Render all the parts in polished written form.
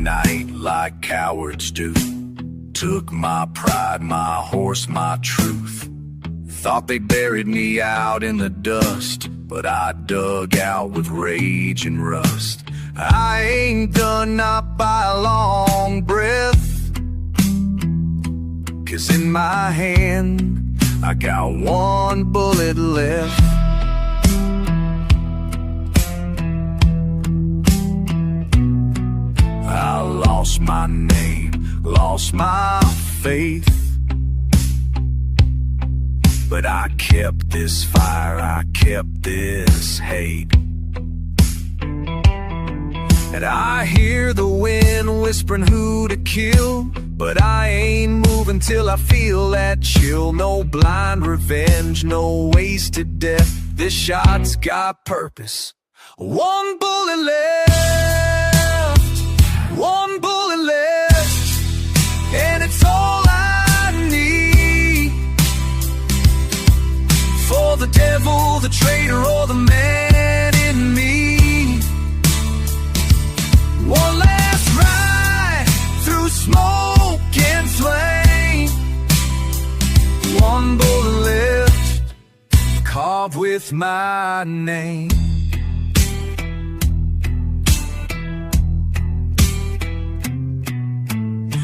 night like cowards do. Took my pride, my horse, my truth. Thought they buried me out in the dust, but I dug out with rage and rust. I ain't done, not by a long breath, 'cause in my hand I got one bullet left. I lost my name, lost my faith, but I kept this fire, I kept this hate. And I hear the wind whispering who to kill, but I ain't moving till I feel that chill. No blind revenge, no wasted death. This shot's got purpose. One bullet left, one bullet left, and it's all I need. For the devil, the traitor, or the man in me. One last ride through smoke and flame. One bullet left, carved with my name.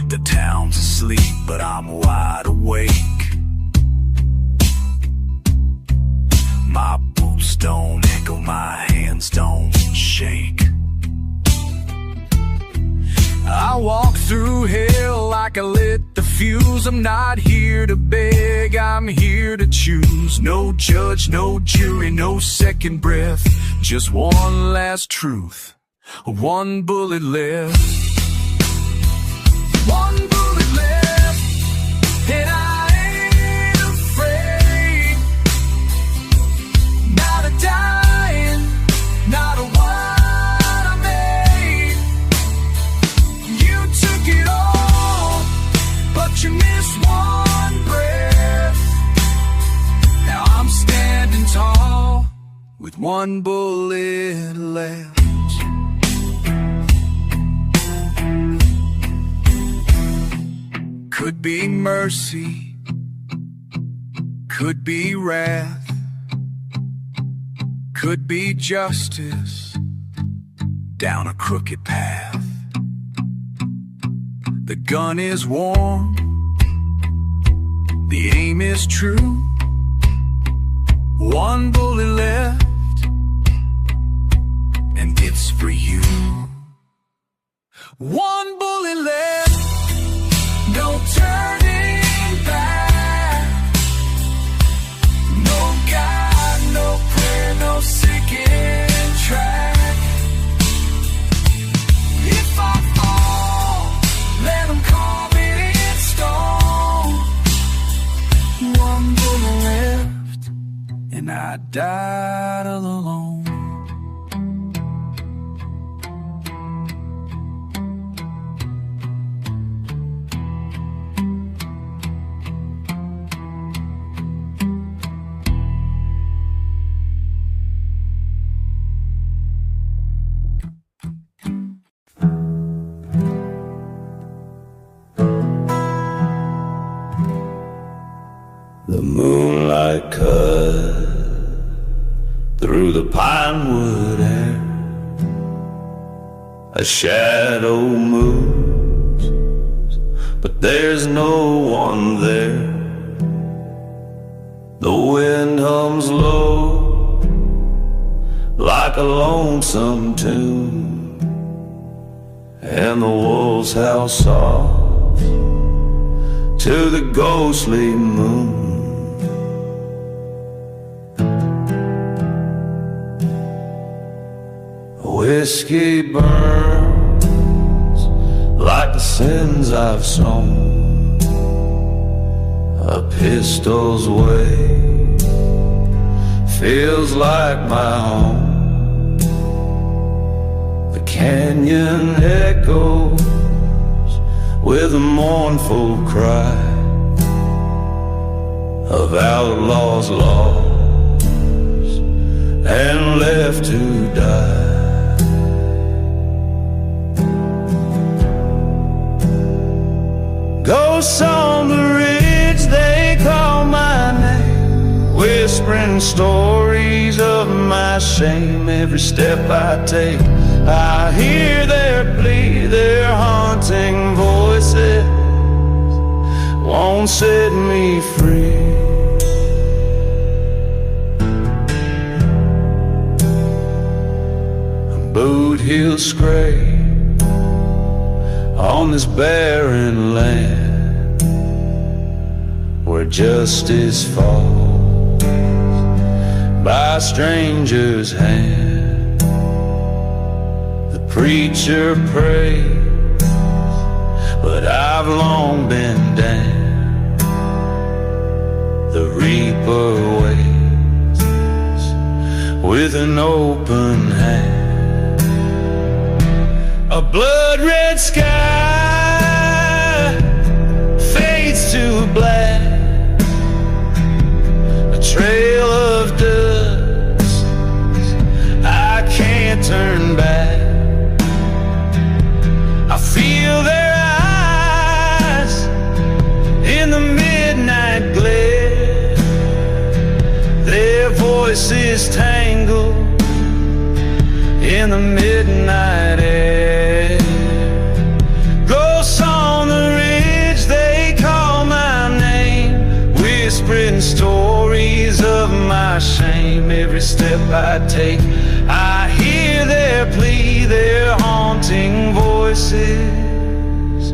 The town's asleep, but I'm wide awake. My boots don't echo, my hands don't shake. I walk through hell like I lit the fuse. I'm not here to beg, I'm here to choose. No judge, no jury, no second breath. Just one last truth, one bullet left. One bullet left, and I ain't afraid. Not a dying, not a one I made. You took it all, but you missed one breath. Now I'm standing tall with one bullet left. Could be mercy, could be wrath, could be justice down a crooked path. The gun is warm, the aim is true. One bullet left, and it's for you. One bullet left, no turning back. No God, no prayer, no sinking track. If I fall, let them carve it in stone. One bullet left, and I died alone. The moonlight cut through the pinewood air. A shadow moves, but there's no one there. The wind hums low like a lonesome tune, and the wolves howl soft to the ghostly moon. Whiskey burns like the sins I've sown. A pistol's weight feels like my home. The canyon echoes with a mournful cry of outlaws lost and left to die. Ghosts on the ridge, they call my name, whispering stories of my shame. Every step I take, I hear their plea, their haunting voices won't set me free. Boot heel scrape on this barren land where justice falls by a stranger's hand. The preacher prays, but I've long been damned. The reaper waits with an open hand. A blood-red sky fades to black, a trail of dust, I can't turn back. I feel their eyes in the midnight glare, their voices tangled in the midnight air. Ghosts on the ridge, they call my name, whispering stories of my shame. Every step I take, I hear their plea, their haunting voices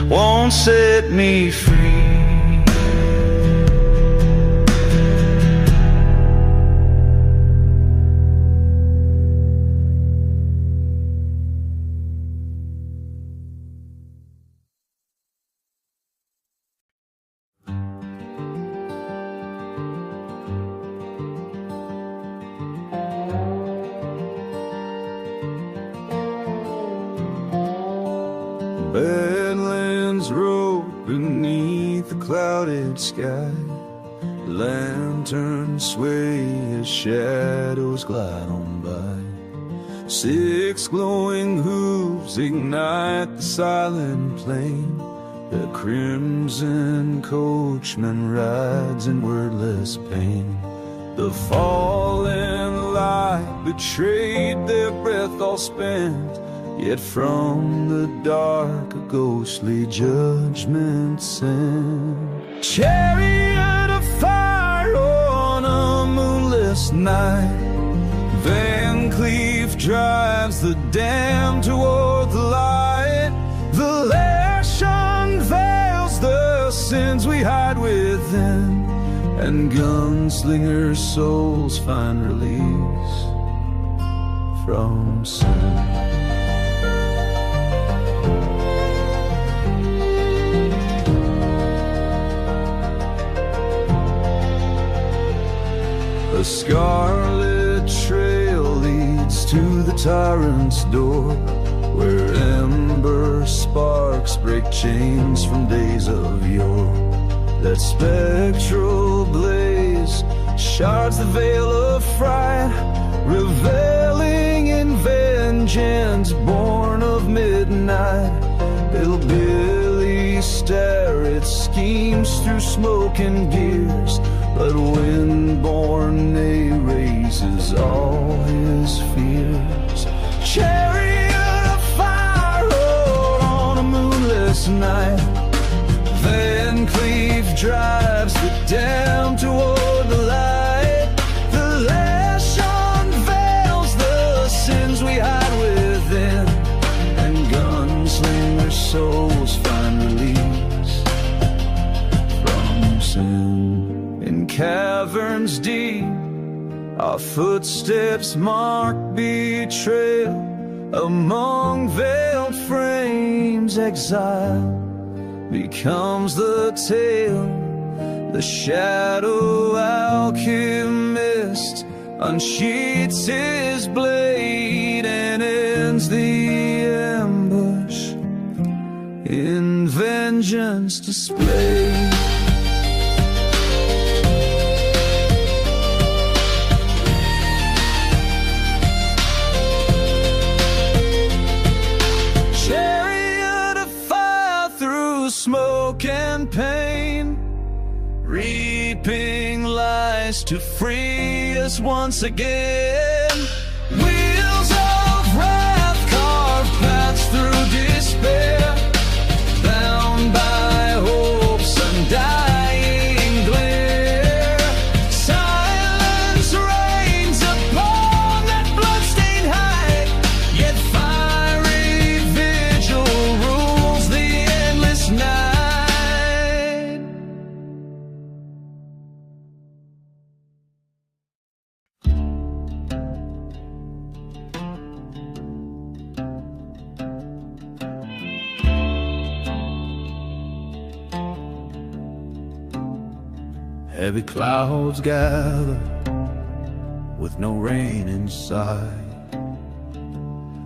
won't set me free. Badlands Road beneath the clouded sky, lanterns sway as shadows glide on by. 6 glowing hooves ignite the silent plain, the crimson coachman rides in wordless pain. The fallen light betrayed, their breath all spent, yet from the dark a ghostly judgment sent. Chariot of fire on a moonless night, Van Cleef drives the damned toward the light. The lash unveils the sins we hide within, and gunslinger souls find release from sin. A scarlet trail leads to the tyrant's door, where ember sparks break chains from days of yore. That spectral blaze shards the veil of fright, reveling in vengeance born of midnight. Hillbilly stare, it schemes through smoke and gears, but wind-born Nay raises all his fears. Chariot of fire rode on a moonless night, Van Cleef drives the damned toward the light. The lash unveils the sins we hide within, and gunslinger souls find release from sin. In caverns deep, our footsteps mark betrayal. Among veiled frames, exile becomes the tale. The shadow alchemist unsheaths his blade and ends the ambush in vengeance displayed. Smoke broke and pain, reaping lies to free us once again. Wheels of wrath carve paths through despair, bound by hope's undying glare. Silence reigns upon that bloodstained height, yet fiery vigil rules the endless night. Heavy clouds gather with no rain in sight.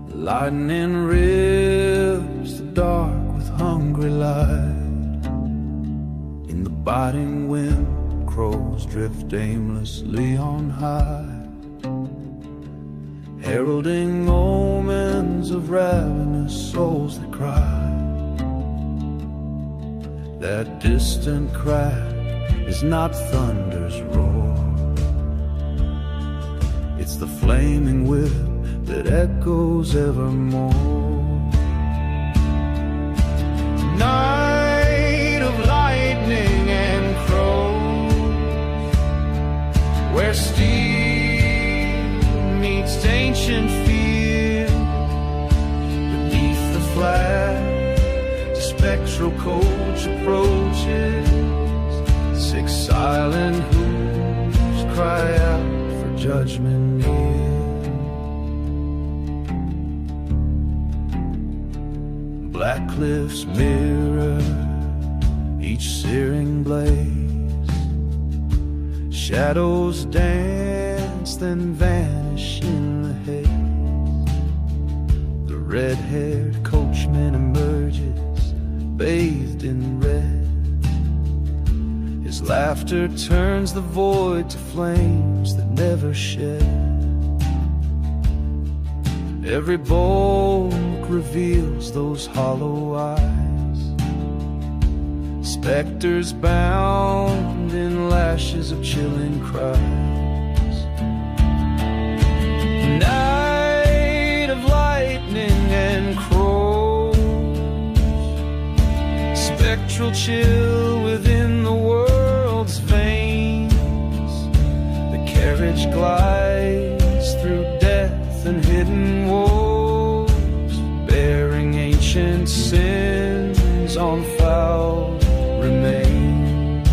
Lightning rips the dark with hungry light. In the biting wind, crows drift aimlessly on high, heralding omens of ravenous souls that cry. That distant crack is not thunder's roar, it's the flaming whip that echoes evermore. Night of lightning and crows, where steel meets ancient fear. Beneath the flag, the spectral coach approaches. Six silent hooves cry out for judgment near. Black cliffs mirror each searing blaze. Shadows dance, then vanish in the haze. The red-haired coachman emerges, bathed in red. His laughter turns the void to flames that never shed. Every bulk reveals those hollow eyes, specters bound in lashes of chilling cries. Night of lightning and crows, spectral chill within the world's veins. The carriage glides through death and hidden woes, bearing ancient sins on foul remains.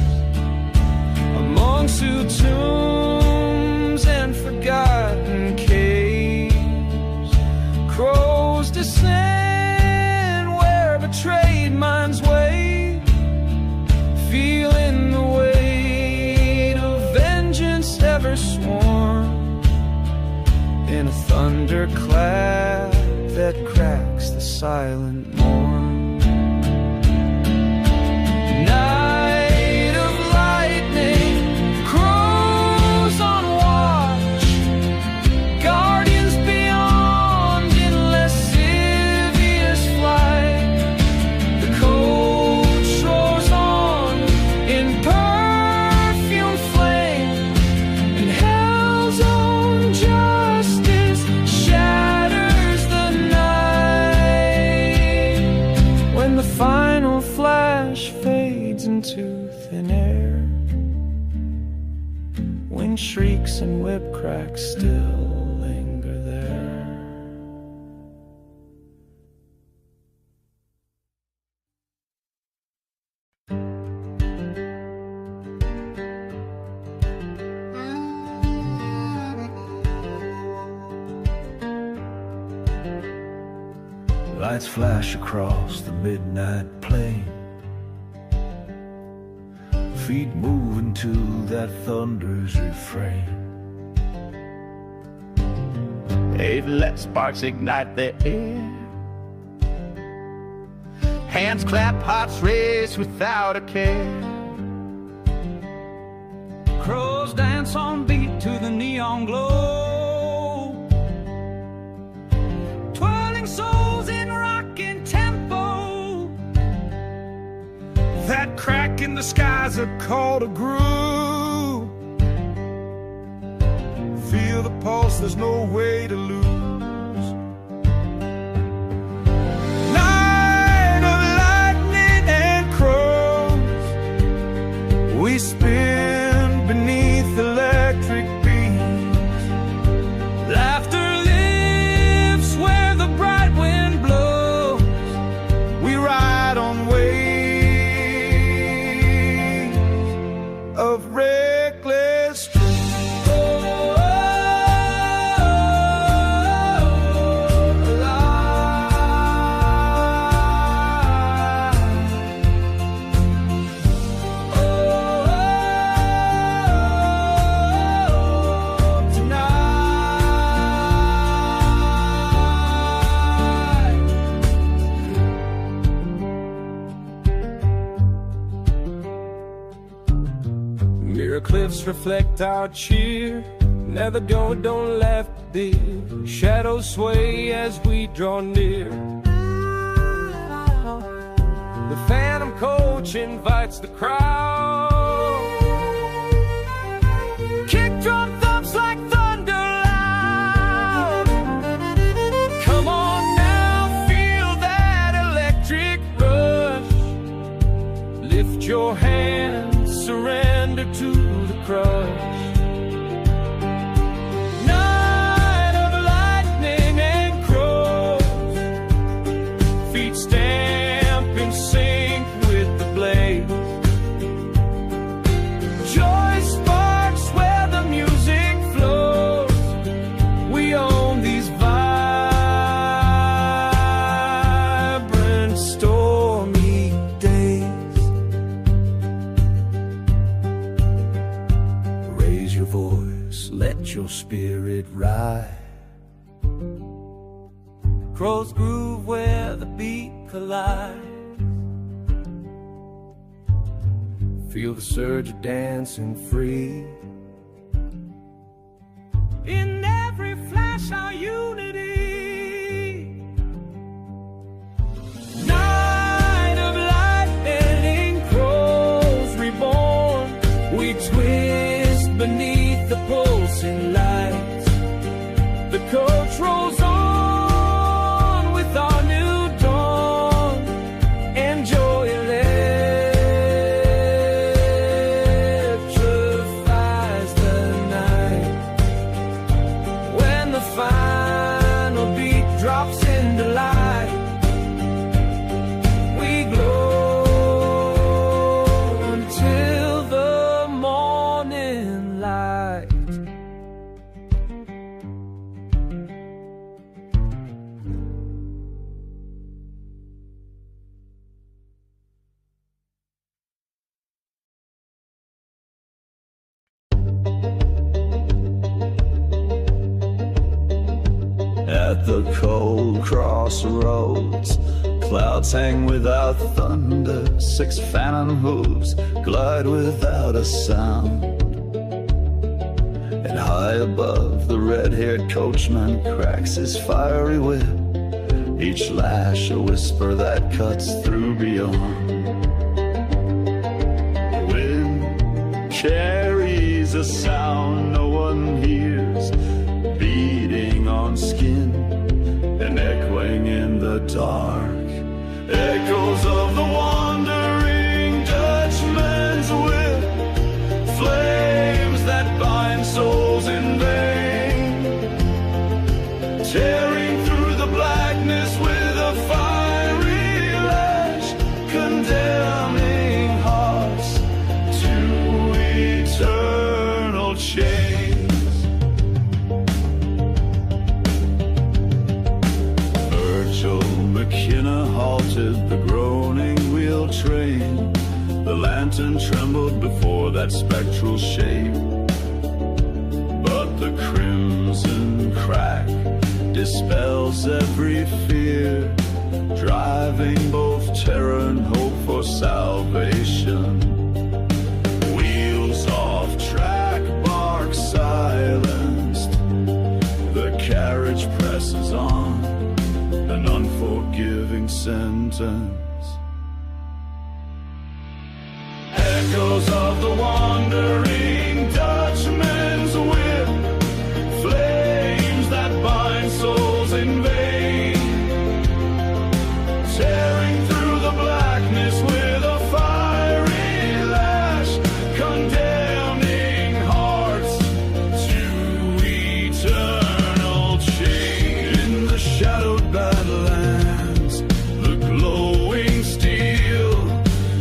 Amongst two tombs and forgotten caves, crows descend where betrayed minds wait, feeling the weight of vengeance ever sworn. In a thunderclap that cracks the silent morn. Night of lightning, crows on watch, guardians beyond in lascivious flight. The coach roars on in perfume flame, and hell's own justice shatters the night. When the final flash fades into thin air, wind shrieks and whip cracks still linger there. Lights flash across the midnight plain, feet moving to that thunder's refrain. 8 let sparks ignite the air. Hands clap, hearts race without a care. Crows dance on beat to the neon glow, twirling souls in rocking tempo. in the skies are called a groove. Feel the pulse, there's no way to lose. Night of lightning and crows, we spin beneath electric beams. Laughter lives where the bright wind blows. We ride on waves of reckless cliffs reflect our cheer. Never don't laugh, dear. Shadows sway as we draw near. The phantom coach invites the crowd. Kick drum thumps like thunder loud. Come on now, feel that electric rush. Lift your hands, surrender to the crush. Night of lightning and crows, feet stamp in sync with the blaze. Joy sparks where the music flows. We own these vibrant stormy days. Raise your voice, let your spirit rise. Crows groove where the beat collides. Feel the surge of dancing free. In every flash our unity. Night of lightning, crows reborn. We twist beneath the pulsing lights. The coach rolls on with our new dawn, and joy electrifies the night. When the final beat drops into light, we glow until the morning light. At the cold crossroads, clouds hang without thunder. 6 phantom hooves glide without a sound. And high above, the red-haired coachman cracks his fiery whip, each lash a whisper that cuts through beyond. The wind carries a sound no one hears, beating on skin and echoing in the dark. Echoes of the wandering Dutchman's whip, flames that bind souls in vain, tearing through the blackness with a fiery lash, condemning hearts to eternal chains. McKenna halted the groaning wheel train. The lantern trembled before that spectral shape, but the crimson crack dispels every fear, driving both terror and hope for salvation. Wheels off track, bark silenced, the carriage presses on, an unforgiving sentence. Echoes of the wandering Dutchman's whip, flames that bind souls in vain, tearing through the blackness with a fiery lash, condemning hearts to eternal chain. In the shadowed badlands, the glowing steel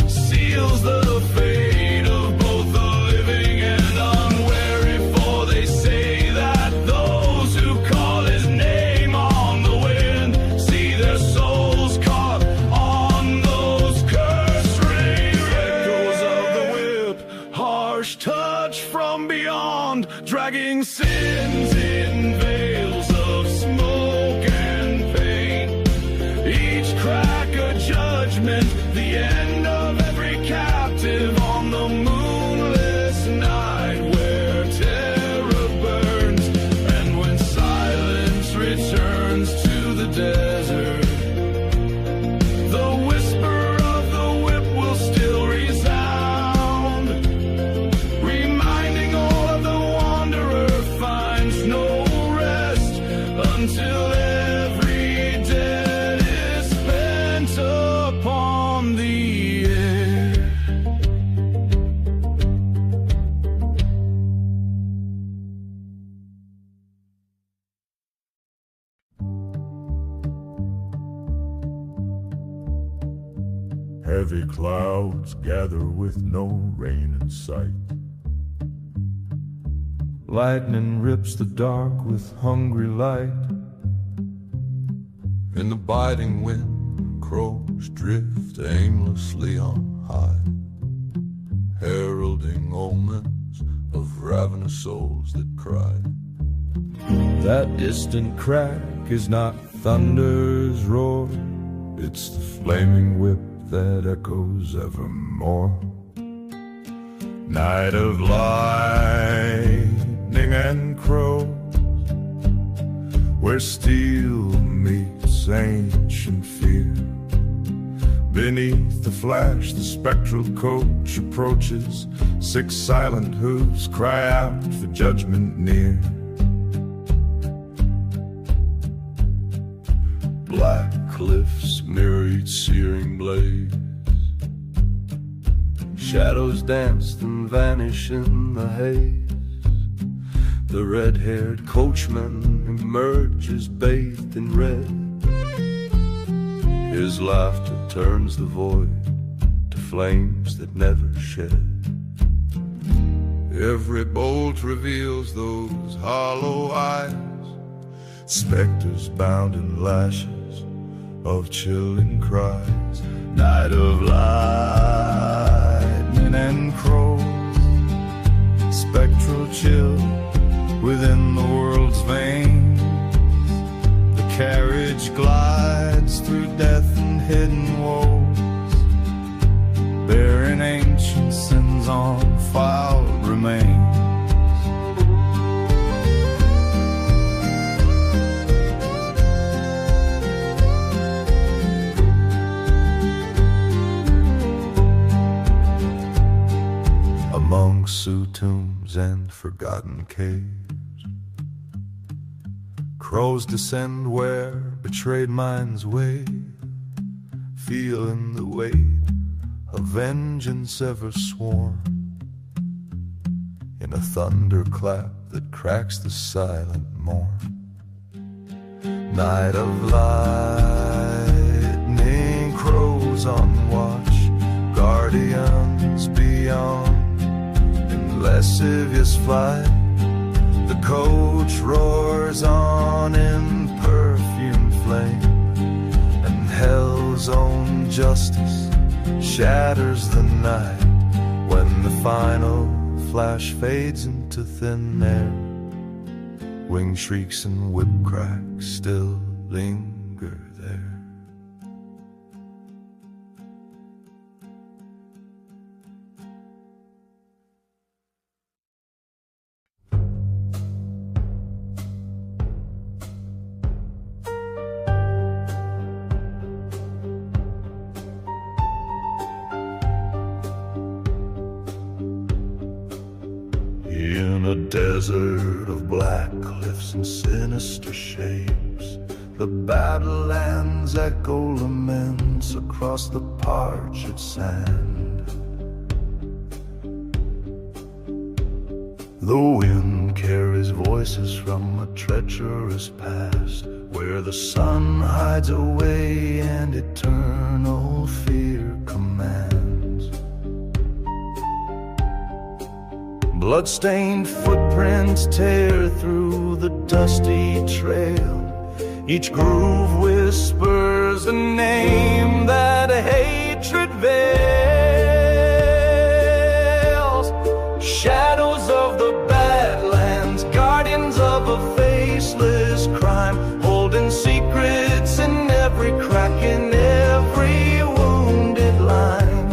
seals the fate of both the living and unwary, for they say that those who call his name on the wind see their souls caught on those cursed rings. Echoes of the whip, harsh touch from beyond, dragging sins in veils of smoke and pain. Each crack a judgment, the end of every captive on the moonless night where terror burns. And when silence returns to the desert, the whisper of the whip will still resound, reminding all of the wanderer finds no rest until every debt is spent upon the air. Heavy clouds gather with no rain in sight. Lightning rips the dark with hungry light. In the biting wind, crows drift aimlessly on high, heralding omens of ravenous souls that cry. That distant crack is not thunder's roar, it's the flaming whip that echoes evermore. Night of lightning and crows, where steel meets ancient fear. Beneath the flash, the spectral coach approaches. 6 silent hooves cry out for judgment near. Black cliffs mirror each searing blaze. Shadows dance and vanish in the haze. The red-haired coachman emerges bathed in red. His laughter turns the void to flames that never shed. Every bolt reveals those hollow eyes, specters bound in lashes of chilling cries. Night of lightning and crows, spectral chill within the world's veins. The carriage glides through death and hidden woes, bearing ancient sins on foul remains. Among Sioux tombs and forgotten caves, crows descend where betrayed minds wave, feeling the weight of vengeance ever sworn, in a thunderclap that cracks the silent morn. Night of lightning, crows on watch, guardians beyond in lascivious flight. The coach roars on in perfumed flame, and hell's own justice shatters the night when the final flash fades into thin air. Wing shrieks and whip cracks still linger there. desert of black cliffs and sinister shapes, the Badlands echo laments across the parched sand. The wind carries voices from a treacherous past, where the sun hides away and eternal fear commands. Blood-stained footprints tear through the dusty trail. Each groove whispers a name that hatred veils. Shadows of the Badlands, guardians of a faceless crime, holding secrets in every crack, in every wounded line.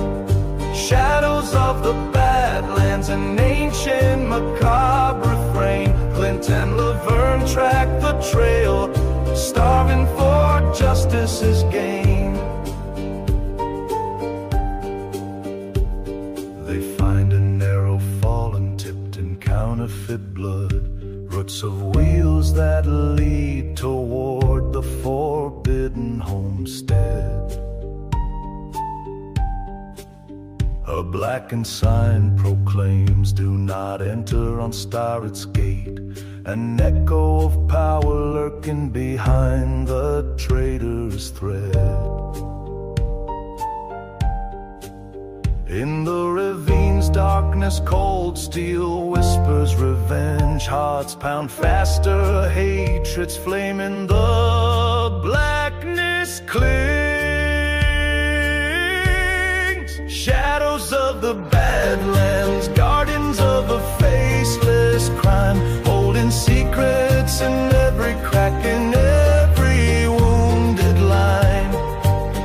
Shadows of the Badlands, an ancient macabre refrain. Clint and Laverne track the trail, starving for justice's gain. They find a narrow fallen tipped in counterfeit blood, roots of wheels that lead toward the forbidden homestead. A blackened sign proclaims, "Do not enter on Starrett's Gate," an echo of power lurking behind the traitor's thread. In the ravine's darkness, cold steel whispers revenge. Hearts pound faster, hatred's flame in the blackness clings. Shadows of the Badlands, guardians of a faceless crime, holding secrets in every crack, in every wounded line.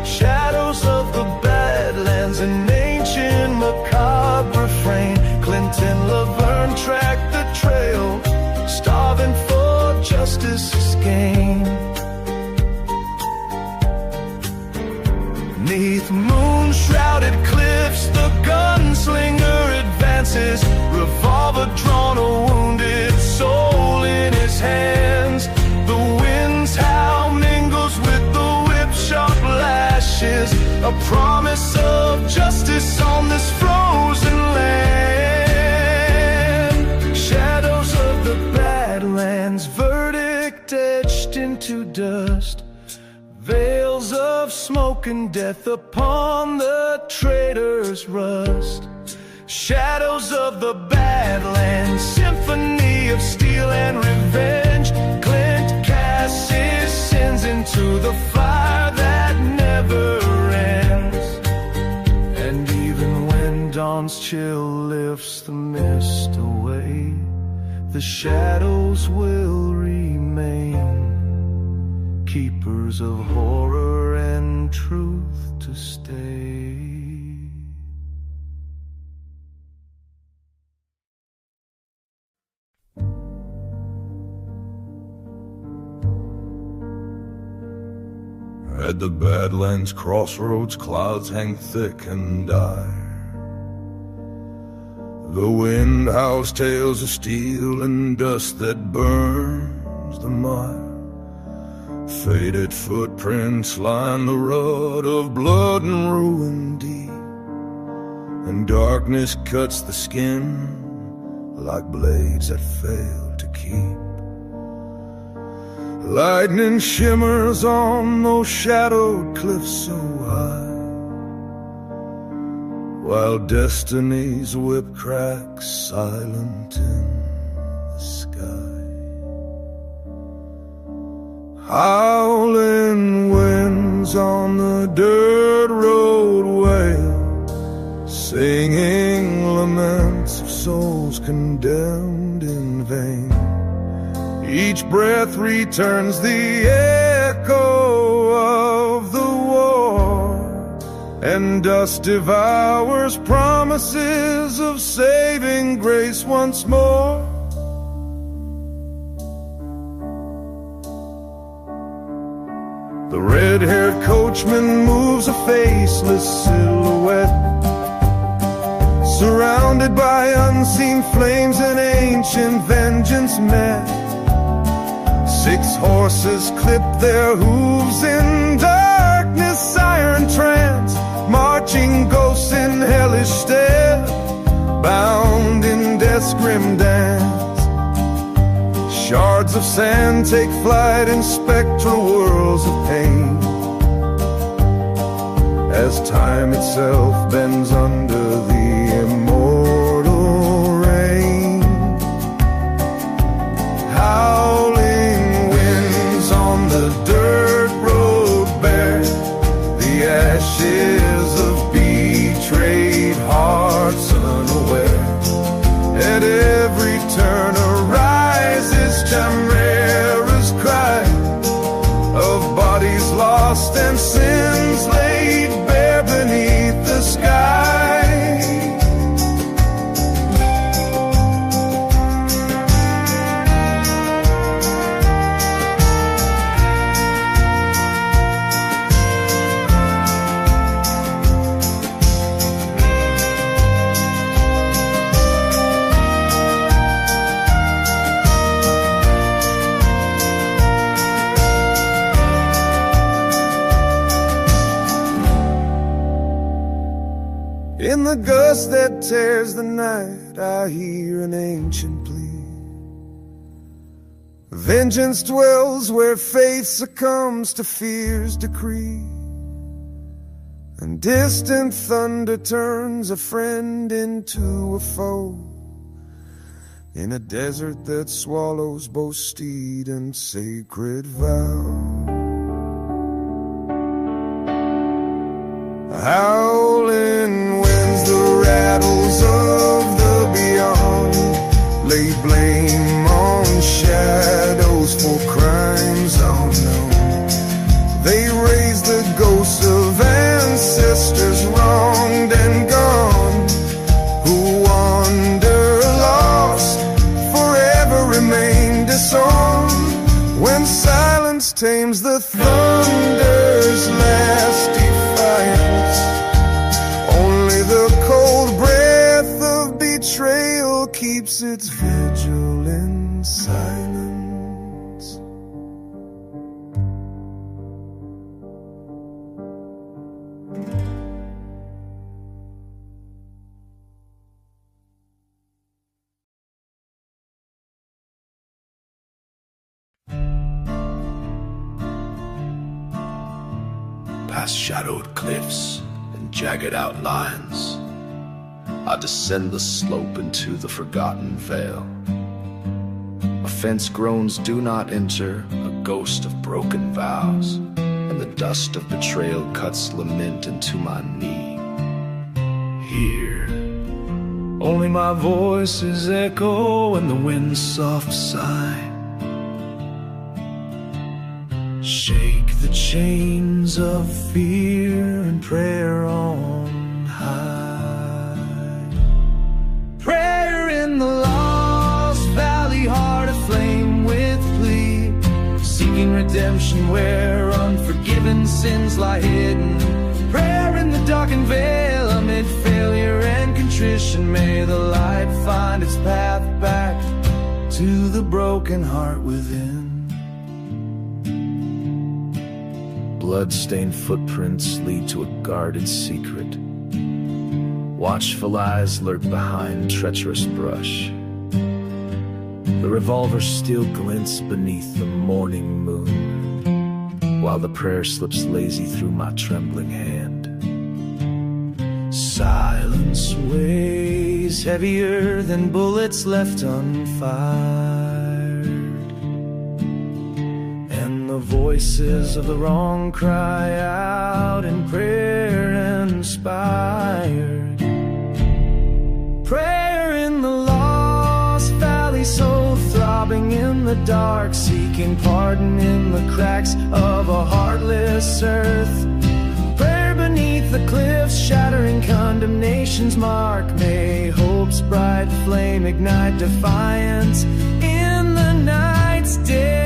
Shadows of the Badlands, an ancient macabre refrain. Clint and Laverne track the trail, starving for justice's gain. Neath moon-shrouded cliffs, the gunslinger advances, revolver drawn, a wounded soul in his hands. The wind's howl mingles with the whip-sharp lashes, a promise of justice on this frozen land. Shadows of the Badlands, verdict etched into dust, veils of smoke and death upon the traitor's rust. Shadows of the Badlands, symphony of steel and revenge. Clint casts his sins into the fire that never ends. And even when dawn's chill lifts the mist away, the shadows will remain, keepers of horror and truth to stay. At the Badlands crossroads, clouds hang thick and dire. The wind howls tales of steel and dust that burns the mire. Faded footprints line the road of blood and ruin deep, and darkness cuts the skin like blades that fail to keep. Lightning shimmers on those shadowed cliffs so high, while destiny's whip cracks silent in the sky. Howling winds on the dirt road wail, singing laments of souls condemned in vain. Each breath returns the echo of the war, and dust devours promises of saving grace once more. The red-haired coachman moves a faceless silhouette, surrounded by unseen flames and ancient vengeance. once met. 6 horses clipped their hooves in darkness, iron trance, marching ghosts in hellish stead, bound in death's grim dance. Shards of sand take flight in spectral worlds of pain, as time itself bends under the immortal rain. Howling winds on the dirt road bear the ashes of betrayed hearts unaware. At every turn arises chimera's cry of bodies lost and sins laid bare beneath the sky. In the gust that tears the night, I hear an ancient plea. Vengeance dwells where faith succumbs to fear's decree, and distant thunder turns a friend into a foe, in a desert that swallows both steed and sacred vow. Howling winds, the rattles of the beyond, lay blame on shadows for crimes unknown. They raise the ghosts of ancestors wronged and gone, who wander lost, forever remain disowned. When silence tames the thunder's last defiance, only the cold breath of betrayal keeps its vigil in silence. Past shadowed cliffs and jagged outlines, I descend the slope into the forgotten vale. Offense groans do not enter, a ghost of broken vows, and the dust of betrayal cuts lament into my knee. Here, only my voice's echo and the wind's soft sigh shake the chains of fear and prayer on high. Prayer in the lost valley, heart aflame with plea, seeking redemption where unforgiven sins lie hidden. Prayer in the darkened vale, amid failure and contrition, may the light find its path back to the broken heart within. Blood-stained footprints lead to a guarded secret. Watchful eyes lurk behind treacherous brush. The revolver still glints beneath the morning moon, while the prayer slips lazy through my trembling hand. Silence weighs heavier than bullets left unfired, the voices of the wrong cry out in prayer inspired. Prayer in the lost valley, soul throbbing in the dark, seeking pardon in the cracks of a heartless earth. Prayer beneath the cliffs, shattering condemnation's mark. May hope's bright flame ignite defiance in the night's day.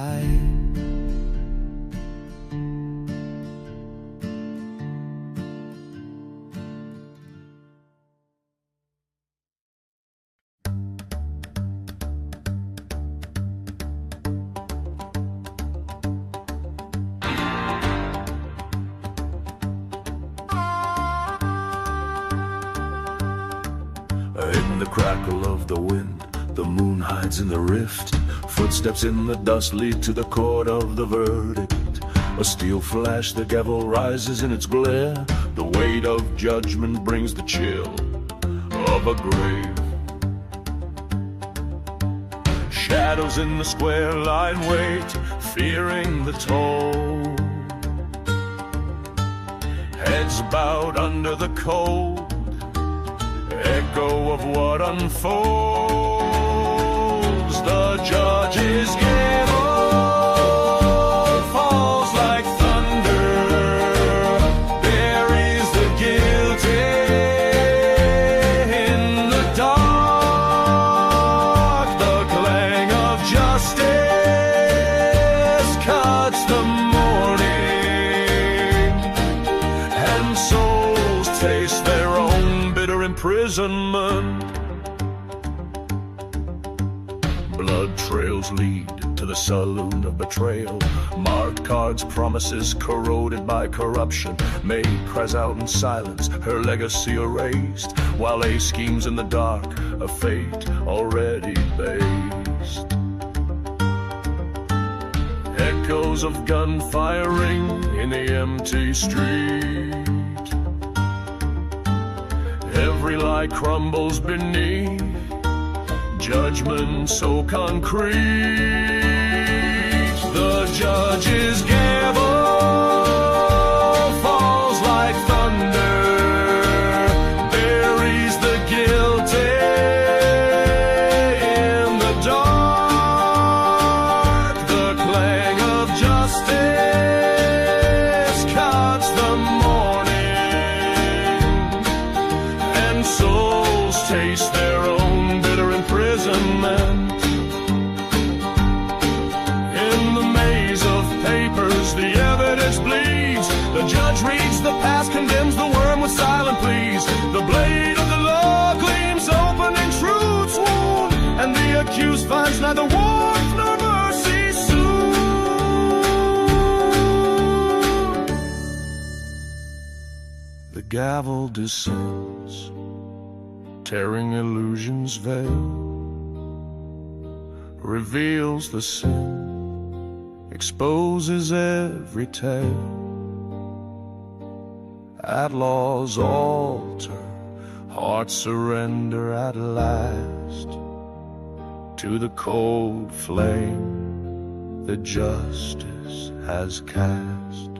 sky. In the crackle of the wind, the moon hides in the rift. Footsteps in the dust lead to the court of the verdict. A steel flash, the gavel rises in its glare. The weight of judgment brings the chill of a grave. Shadows in the square lie in wait, fearing the toll. Heads bowed under the cold echo of what unfolds. The judge's gavel falls like thunder, buries the guilty in the dark. The clang of justice cuts the morning, and souls taste their own bitter imprisonment. Blood trails lead to the saloon of betrayal. Marked cards, promises corroded by corruption. May cries out in silence, her legacy erased, while A schemes in the dark, a fate already based. Echoes of gun firing in the empty street. Every lie crumbles beneath judgment so concrete. The judge's gavel falls like thunder, buries the guilty in the dark. The clang of justice cuts the morning, and souls taste their own bitter imprisonment. In the maze of papers, the evidence bleeds. The judge reads the past, condemns the worm with silent pleas. The blade of the law gleams open in truth's wound, and the accused finds neither warmth nor mercy soon. The gavel descends, tearing illusion's veil, reveals the sin, exposes every tale. Outlaw's altar, hearts surrender at last to the cold flame that justice has cast.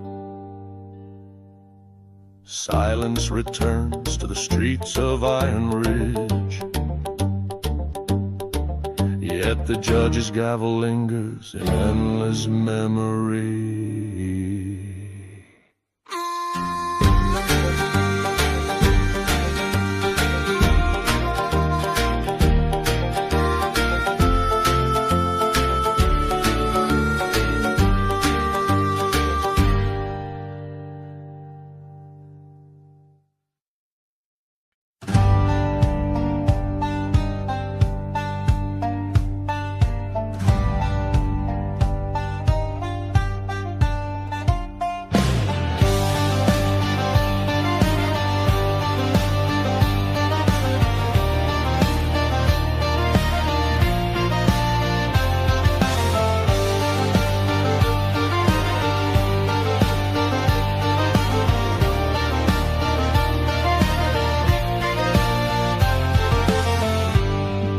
Silence returns to the streets of Iron Ridge, yet the judge's gavel lingers in endless memory.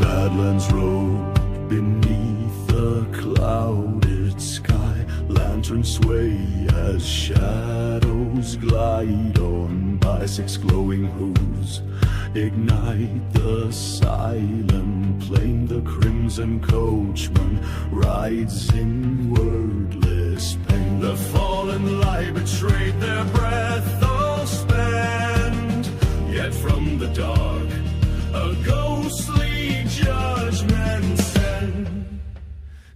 Badlands Road beneath a clouded sky. Lanterns sway as shadows glide on by. 6 glowing hooves ignite the silent plain. The crimson coachman rides in wordless pain. The fallen lie betrayed their breath all spent, yet from the dark a ghostly judgment sent.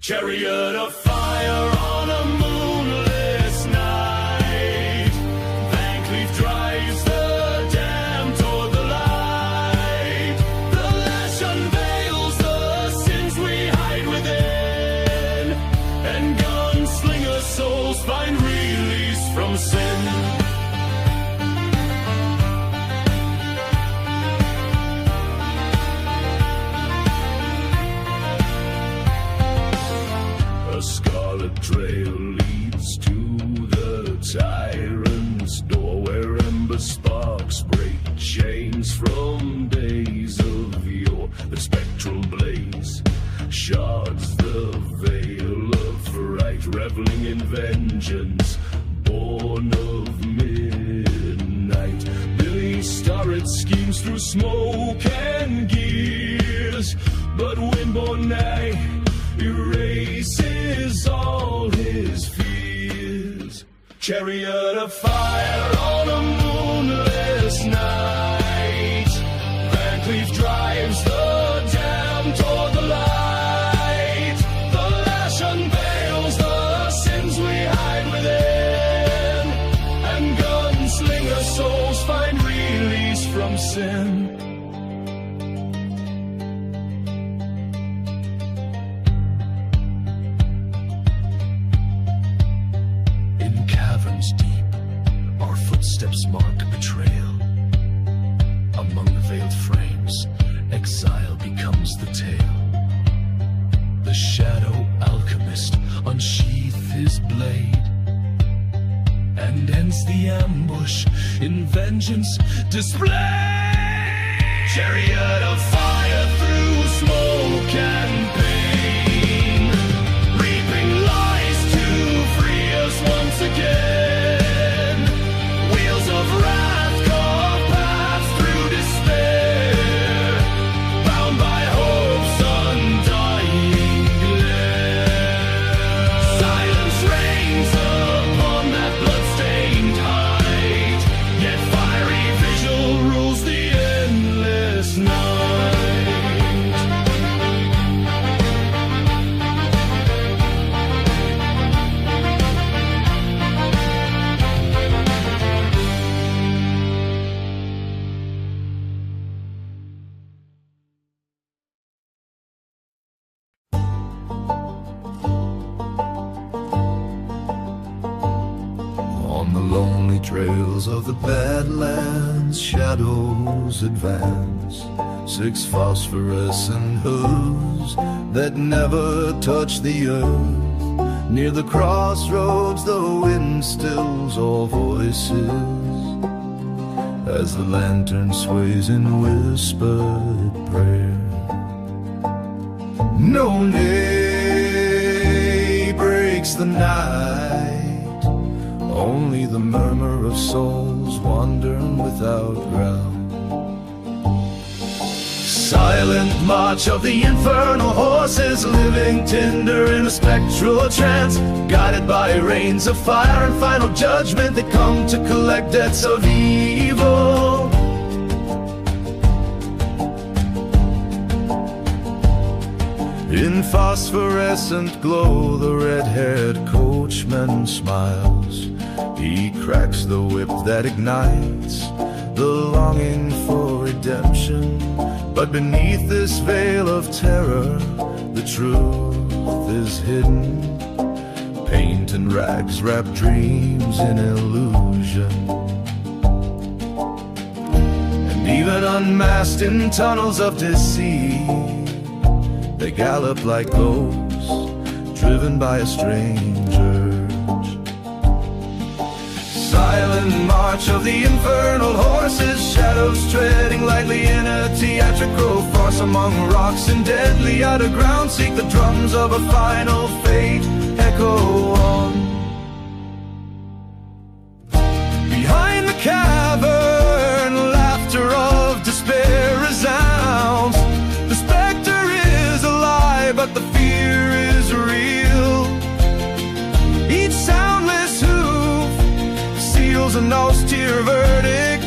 Chariot of fire fire on a moonless night. Van Cleef drives the dam toward the light. The lash unveils the sins we hide within, and gunslinger souls find release from sin. A scarlet trail leads to the tyrant's door, where ember sparks break chains from days of yore. The spectral blaze shards the veil of fright, reveling in vengeance, born of midnight. Billy Starrett schemes through smoke and gears, but windborne night erases all his fears. Chariot of fire on a moonless night. Van Cleef drives the dam toward the light. The lash unveils the sins we hide within, and gunslinger souls find release from sin. Footsteps mark betrayal. Among the veiled frames, exile becomes the tale. The shadow alchemist unsheaths his blade and ends the ambush in vengeance display. Chariot of fire through smoke and pain, reaping lies to free us once again. Of wrath carve paths through despair, bound by hope's undying glare. Silence reigns upon that blood-stained height, yet fiery vigil rules the endless night. Trails of the Badlands, shadows advance. 6 phosphorescent hooves that never touch the earth. Near the crossroads, the wind stills all voices as the lantern sways in whispered prayer. No day breaks the night, only the murmur of souls wandering without ground. Silent march of the infernal horses, living tender in a spectral trance, guided by rains of fire and final judgment that come to collect debts of evil. In phosphorescent glow, the red-haired coachman smiles. He cracks the whip that ignites the longing for redemption. But beneath this veil of terror, the truth is hidden. Paint and rags wrap dreams in illusion. And even unmasked in tunnels of deceit, they gallop like ghosts, driven by a strange urge. Silent march of the infernal horses, shadows treading lightly in a theatrical farce. Among rocks and deadly underground, seek the drums of a final fate echo on. Behind the cavern, laughter of despair resounds. The specter is alive, but the fear is real. Each soundless hoof seals an austere verdict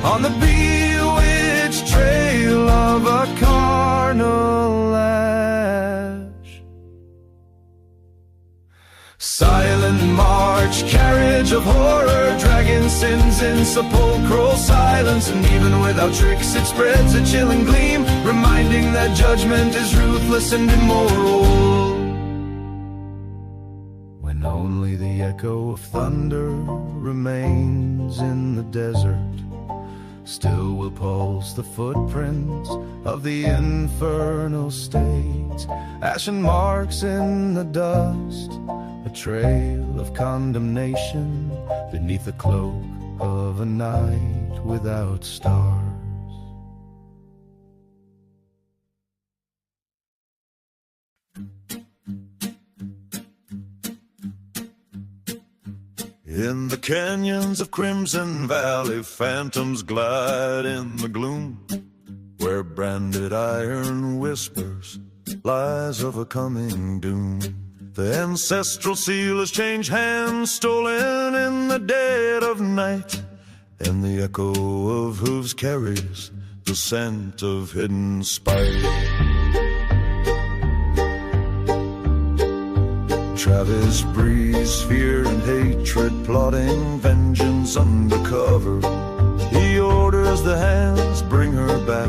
on the bewitched trail of a carnal lash. of horror, dragging sins in sepulchral silence. And even without tricks it spreads a chilling gleam, reminding that judgment is ruthless and immoral. When only the echo of thunder remains in the desert, still will pulse the footprints of the infernal states, ashen marks in the dust, a trail of condemnation beneath the cloak of a night without stars. In the canyons of Crimson Valley, phantoms glide in the gloom, where branded iron whispers lies of a coming doom. The ancestral seal has changed hands, stolen in the dead of night, and the echo of hooves carries the scent of hidden spite. Travis breathes fear and hatred, plotting vengeance undercover. He orders the hands, bring her back,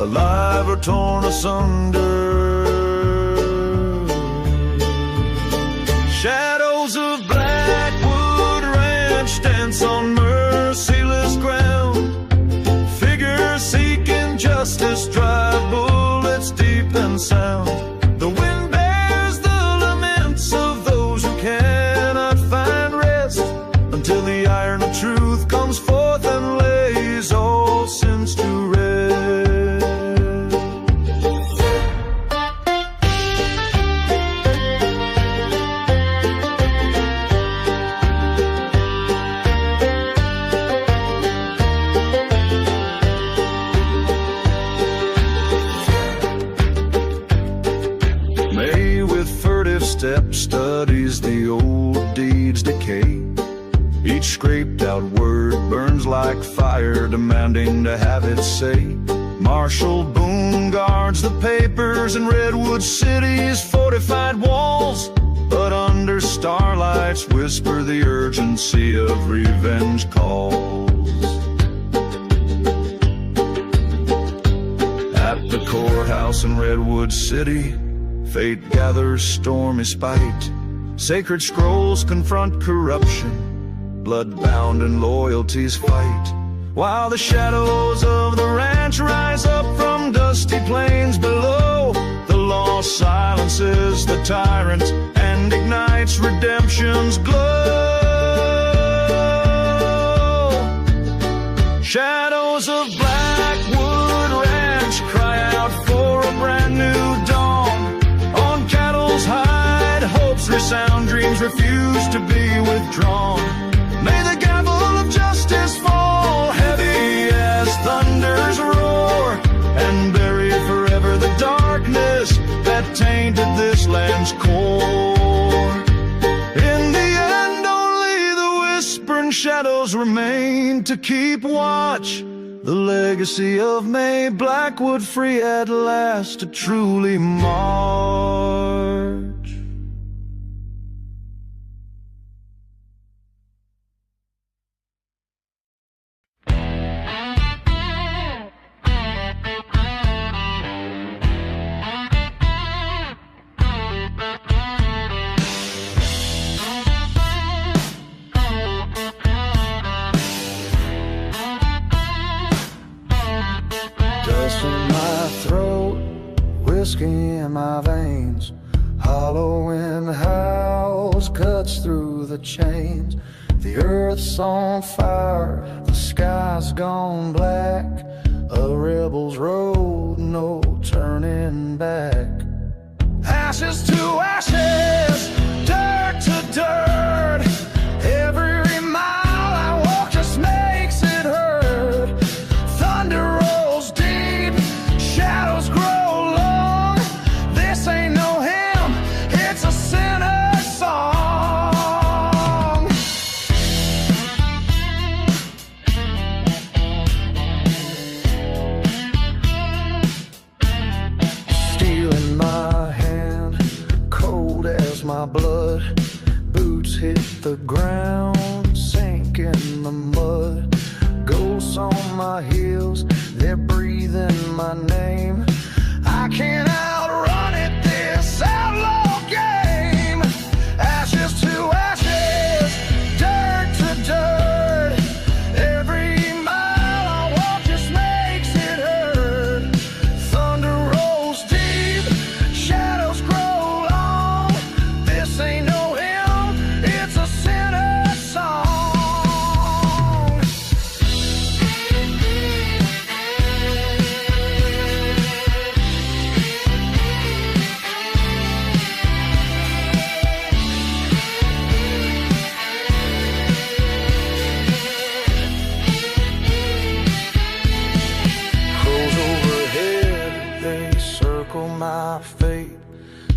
alive or torn asunder. Shadows of Blackwood Ranch dance on merciless ground. Figures seeking justice drive bullets deep and sound. The wind bears the laments of those who cannot find rest, until the iron of truth comes forth and lays all sins to rest. Step studies the old deeds decay. Each scraped out word burns like fire, demanding to have its say. Marshal Boone guards the papers in Redwood City's fortified walls, but under starlights whisper the urgency of revenge calls. At the courthouse in Redwood City, fate gathers stormy spite. Sacred scrolls confront corruption, blood-bound and loyalties fight. While the shadows of the ranch rise up from dusty plains below, the law silences the tyrant and ignites redemption's glow. Shadows of Blackwood Ranch cry out for a brand new dawn. Hide, hopes resound, dreams refuse to be withdrawn. May the gavel of justice fall heavy as thunders roar, and bury forever the darkness that tainted this land's core. In the end, only the whispering shadows remain to keep watch. The legacy of May Blackwood free at last to truly march. Whiskey in my veins, hollowing howls cuts through the chains. The earth's on fire, the sky's gone black, a rebel's road, no turning back. Ashes to ashes, dirt to dirt, every mile I walk just makes it hurt. Thunder rolls deep, shadows grow. My blood, boots my name. I can't outrun it, this outlaw game. Ashes to ashes, dirt to dirt. Every mile I walk just makes it hurt. Thunder rolls deep, shadows grow long. This ain't no hymn, it's a sinner's song. Crows overhead, they circle my fate.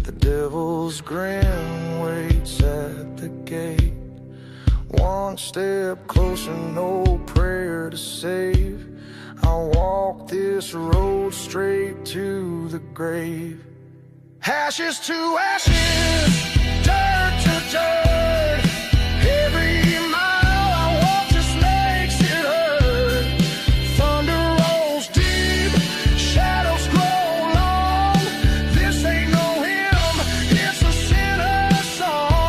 The devil's grin waits at the gate. One step closer, no prayer to save. I'll walk this road straight to the grave. Ashes to ashes, dirt to dirt. Every mile I walk just makes it hurt. Thunder rolls deep, shadows grow long. This ain't no hymn, it's a sinner's song.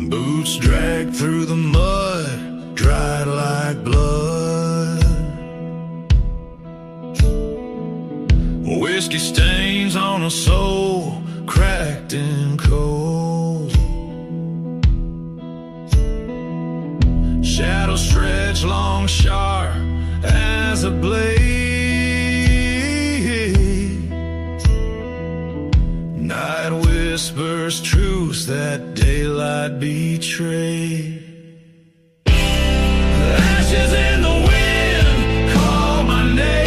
Boots dragged through the mud, dried like blood. Whiskey stains on a soul, cracked and cold. Shadows stretch long, sharp as a blade. Night whispers truths that daylight betrayed. Ashes in the wind call my name.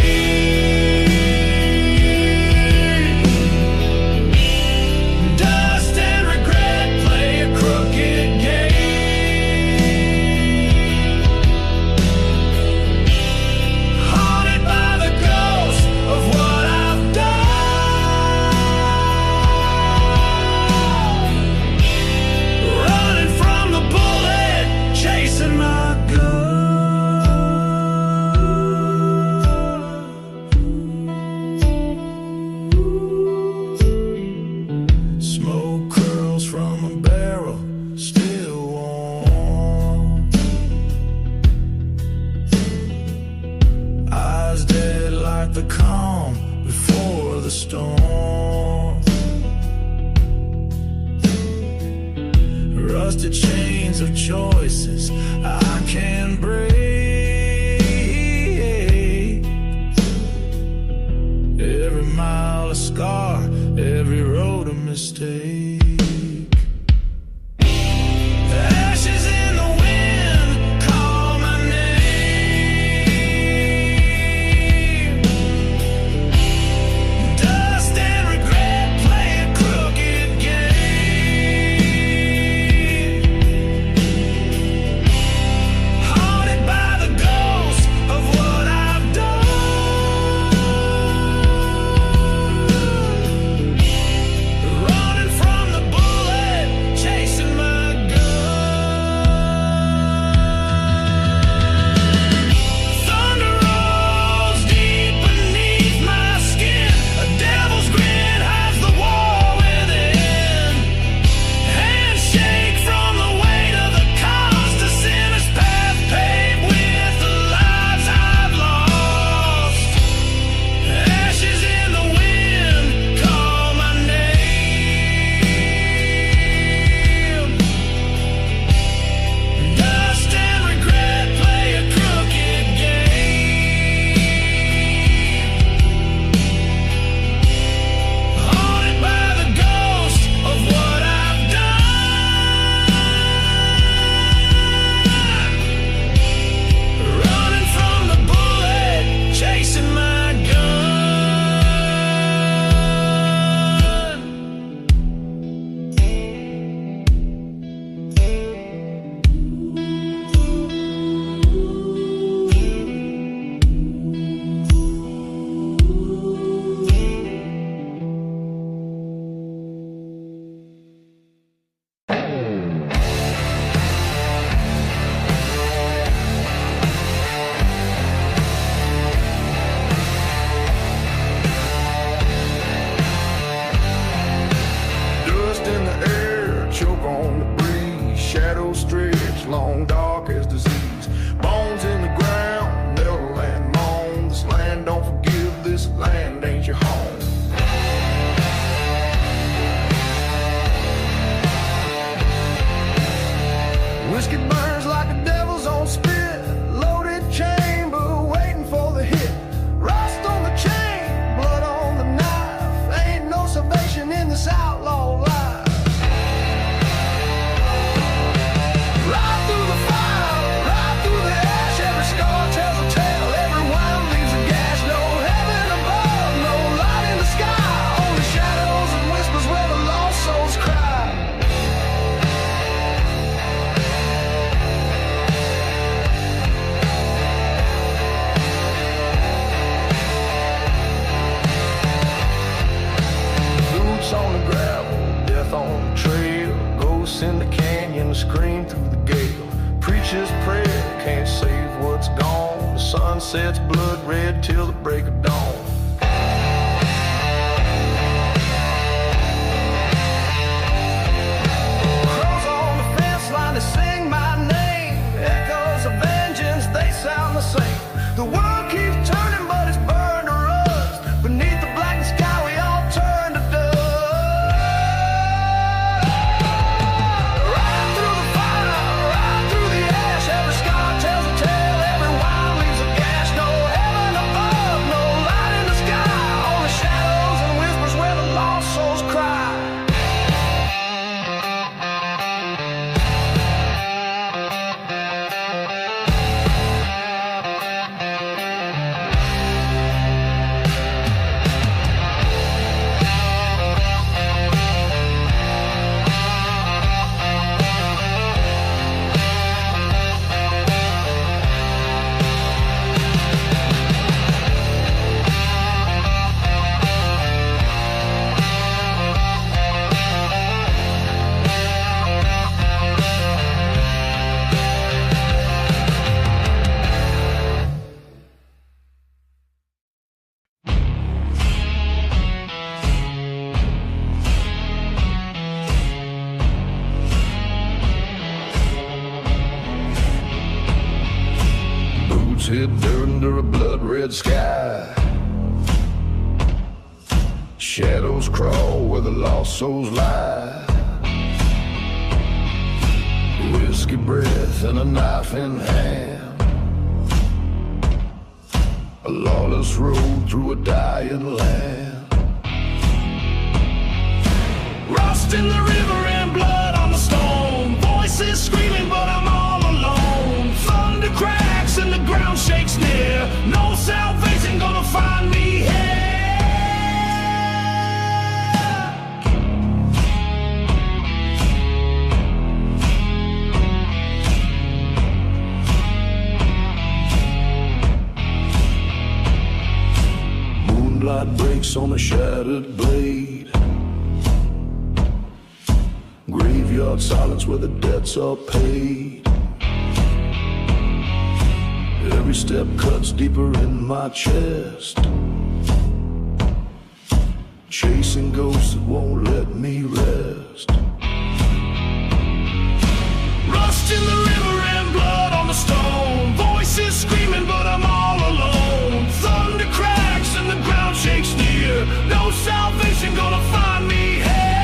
Dust and regret play a crooked game. Haunted by the ghost of what I've done. Running from the bullet, chasing my gun. Smoke curls from a barrel, still warm. Eyes dead like the calm before the storm. Rusted chains of choices I can't break. Every mile a scar, every road a mistake. Ashes in the wind call my name. Dust and regret play a crooked game. Haunted by the ghost of what I've done. Running from Whiskey burns like a devil's own spit. Loaded chamber waiting for the hit. Rust on the chain, blood on the knife. Ain't no salvation in this outlaw life. Right through the fire, right through the ash. Every scar tells a tale, every wine leaves a gash. No heaven above, no light in the sky. Only shadows and whispers where the lost souls cry. Boots on the gravel, death on the trail. Ghosts in the canyon scream through the gale. Preacher's prayer can't save what's gone. The sun sets blood red till the break of dawn. Crows on the fence line, they sing my name. Echoes of vengeance, they sound the same. The world keeps turning, but it's burned to rust. Beneath the blackened sky, we all turn to dust. Right through the fire, right through the ash. Every scar tells a tale, every wine leaves a gash. No heaven above, no light in the sky. Only shadows and whispers where the lost souls cry. Boots hid there under a blood-red sky. Shadows crawl where the lost souls lie. Whiskey breath and a knife in hand. A lawless road through a dying land. Rust in the river and blood on the stone. Voices screaming, but I'm all alone. Thunder cracks and the ground shakes near. No salvation gonna find me here. Moonlight breaks on a shattered blade. Graveyard silence where the debts are paid. Every step cuts deeper in my chest. Chasing ghosts that won't let me rest. Rust in the river and blood on the stone. Voices screaming, but I'm all alone. Thunder cracks and the ground shakes near. No salvation gonna find me here.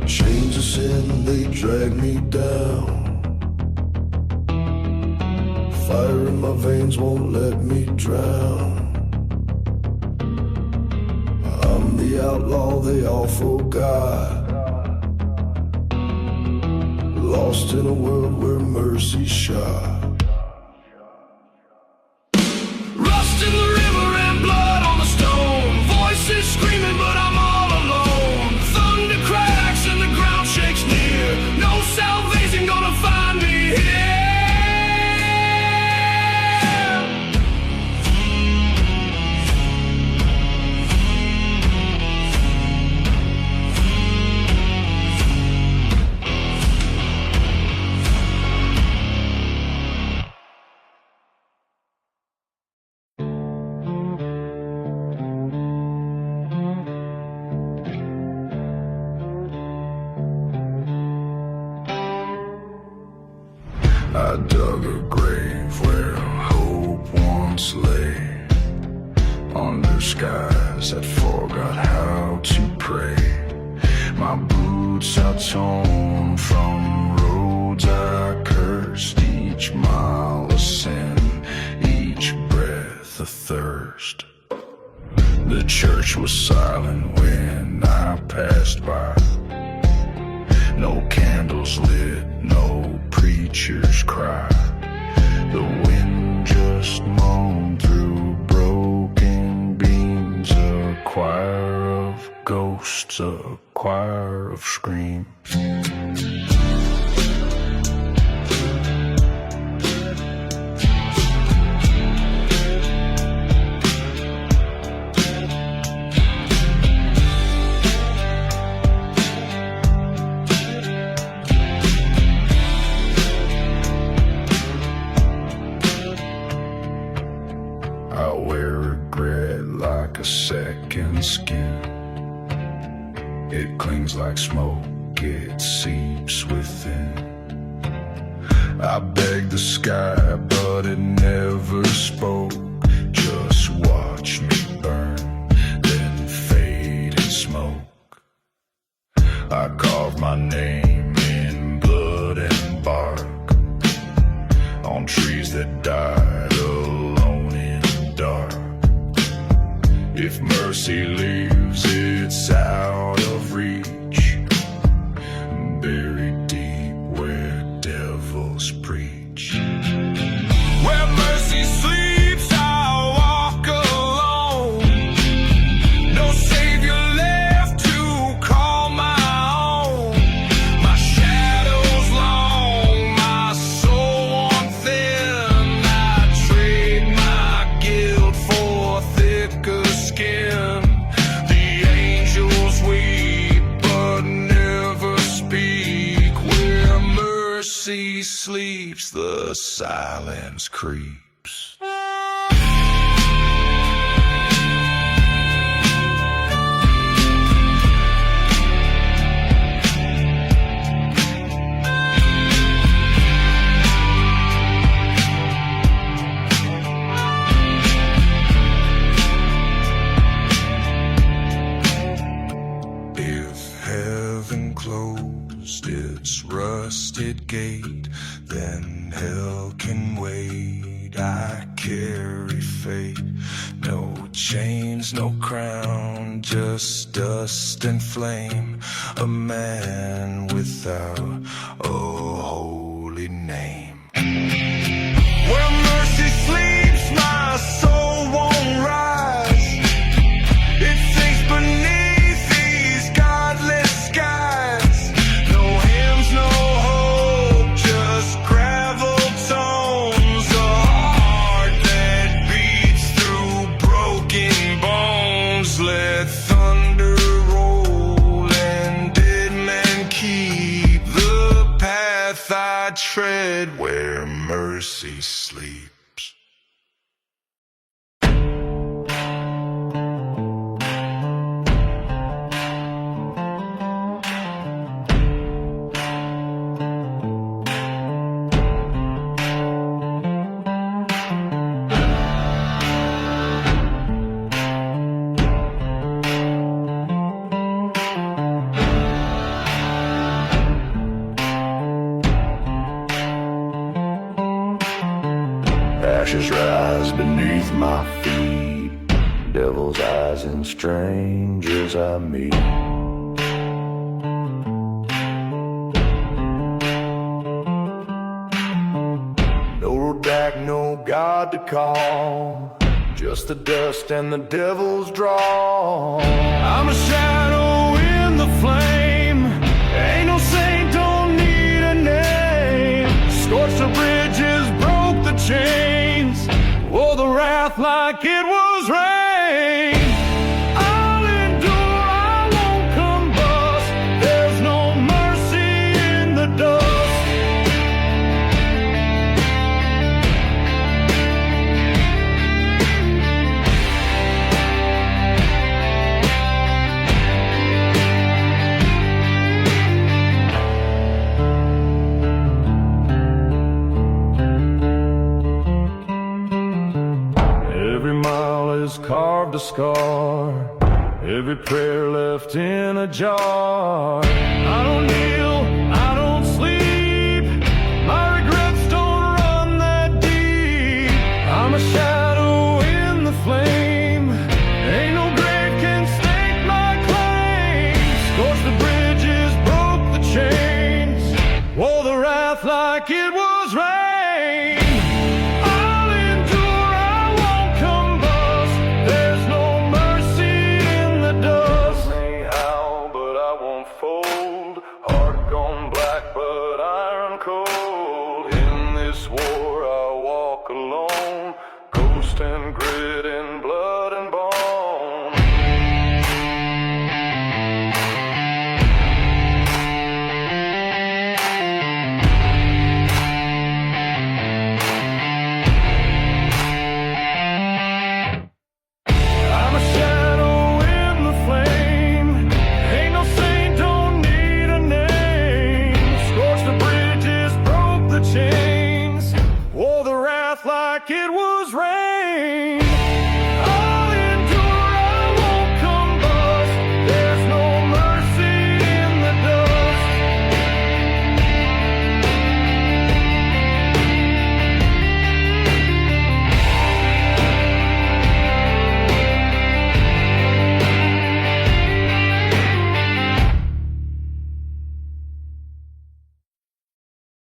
Chains of sin, they drag me down. Fire in my veins won't let me drown. I'm the outlaw they all forgot. Lost in a world where mercy's shot. Rust in the river and blood on the stone. Voices screaming, but I'm all alone. Thunder cracks and the ground shakes near. No salvation gonna find me here. under skies that forgot how to pray. My boots are torn from roads I cursed, each mile a sin, each breath a thirst. The church was silent when I passed by. No candles lit, no preacher's cry. The wind just moaned through broken beams, a choir of ghosts, a choir of screams. I wear regret like a second skin. It clings like smoke, it seeps within. I begged the sky, but it never spoke. Just watch me burn, then fade in smoke. I carved my name in blood and bark on trees that died alone in the dark. If mercy leaves, it's out of reach, buried deep where devils preach. Where mercy sleeps, I'll walk alone. No savior left to call my own. My shadow's long, my soul worn thin. I trade my guilt for thicker skin. The angels weep but never speak. Where mercy sleeps, the silence creeps. If heaven closed its rusted gate, then hell can wait. I carry fate. No chains, no crown, just dust and flame. A man without a holy name. Where mercy sleeps, my soul won't rise. It sinks beneath these godless skies. No hymns, no hope, just gravel tones. A heart that beats through broken bones. Let thunder roll and dead men keep the path I tread where mercy sleeps. Ashes rise beneath my feet, devil's eyes and strangers I meet. No road back, no God to call, just the dust and the devil's draw. I'm a shadow in the flame. Ain't no saint, don't need a name. Scorched the bridges, broke the chains, wore the wrath like it was rain. I'll endure, I won't combust. There's no mercy in the dust. Every mile scar, every prayer left in a jar. I don't kneel, I don't sleep, my regrets don't run that deep. I'm a shadow in the flame, ain't no grave can stake my claims. Scorched the bridges, broke the chains, wore the wrath like it was rain.